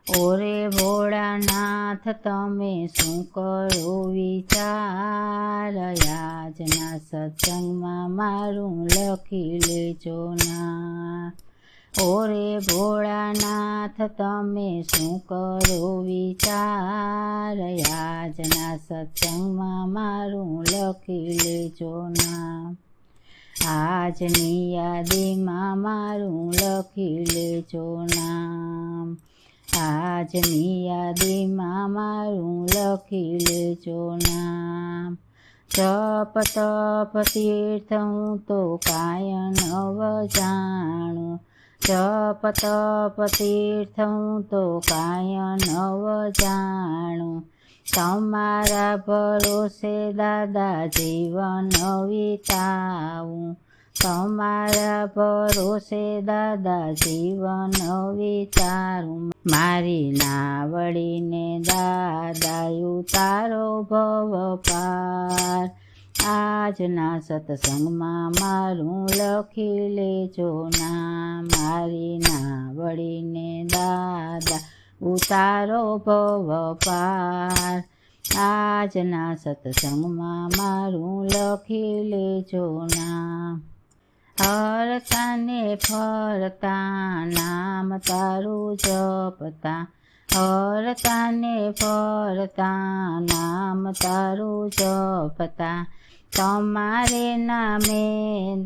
ઓરે ભોળાનાથ તમે શું કરો વિચાર, આજના સત્સંગમાં મારું લખી લેજો ના. ઓરે ભોળાનાથ તમે શું કરો વિચાર, આજના સત્સંગમાં મારું લખી લેજો ના. આજની યાદીમાં મારું લખી લેજો નામ, આજની યાદીમાં મારું લખી લેજો નામ. જપ તપ તીર્થ હું તો કાય નવ જાણું, જપ તપ તીર્થ હું તો કાય નવ જાણું. તમારા ભરોસે દાદા જીવન વિતાવું, તમારા ભરોસે દાદા જીવન વિતારું. મારી નાવડીને દાદા ઉતારો ભવ પાર, આજના સત્સંગમાં મારું લખી લેજો ના. મારી નાવડીને દાદા ઉતારો ભવ પાર, આજના સત્સંગમાં મારું લખી લેજો ના. હરતા ને ફરતા નામ તારું જપતા, હરતા ને ફરતા નામ તારું જપતા. તમારે નામે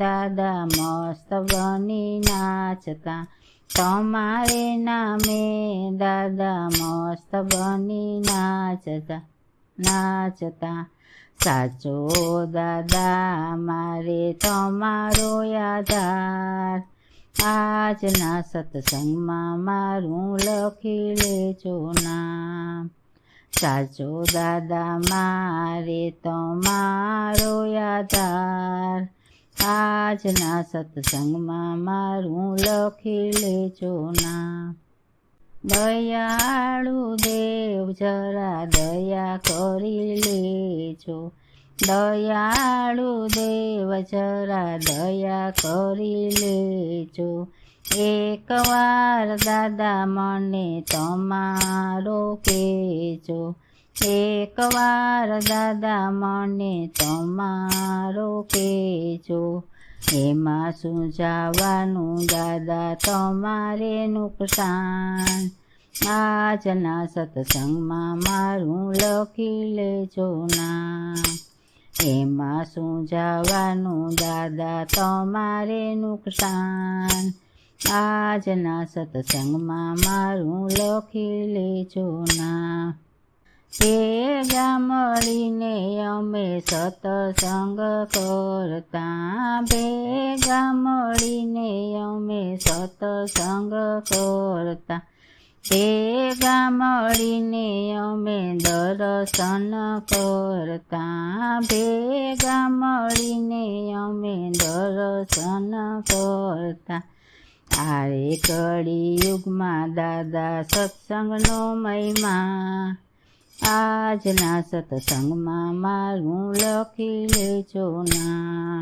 દાદા મસ્ત બની નાચતા, તમારે નામે દાદા મસ્ત બની નાચતા નાચતા. સાચો દાદા મારે તમારો આધાર, આજના સત્સંગમાં મારું લખી લેજો ના. સાચો દાદા મારે તમારો આધાર, આજના સત્સંગમાં મારું લખી લેજો ના. દયાળુ દેવ જરા દયા કરી લેજો, દયાળુ દેવ જરા દયા કરી લેજો. એકવાર દાદા મને તમારો કહેજો, એકવાર દાદા મને તમારો કહેજો. એમાં શું જવાનું દાદા તમારે નુકસાન, આજના સત્સંગમાં મારું લખી લેજો ના. એમાં શું જવાનું દાદા તમારે નુકસાન, આજના સત્સંગમાં મારું લખી લેજો ના. ભેગા મળીને અમે સત્સંગ કરતા, ભેગા મળીને અમે સત્સંગ કરતા. ભેગા મળીને અમે દર્શન કરતા, ભેગા મળીને અમે દર્શન કરતા. આરે કળી યુગમાં દાદા સત્સંગનો મહિમા, આજના સત્સંગમાં મારું લખી લેજો ના.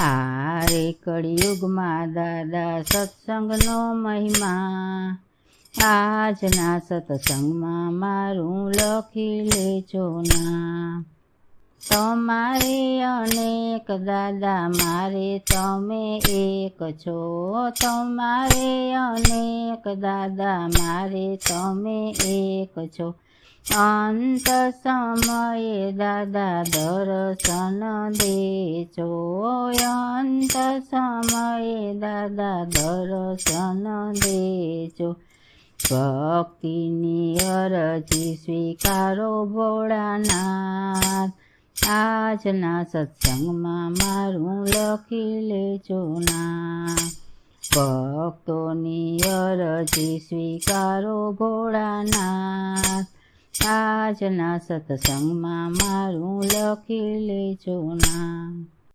આરે કળિયુગમાં દાદા સત્સંગનો મહિમા, આજના સત્સંગમાં મારું લખી લેજો ના. તમારે અનેક દાદા મારે તમે એક છો, તમારે અનેક દાદા મારે તમે એક છો. અંત સમયે દાદા દર્શન દેજો, અંત સમયે દાદા દર્શન દેજો. ભક્તિની અરજી સ્વીકારો ભોળાનાથ, આજના સત્સંગમાં મારું લખી લેજો ના. ભક્તોની અરજી સ્વીકારો ભોળાનાથ, આજના સત્સંગમાં મારું લખી લેજો ના.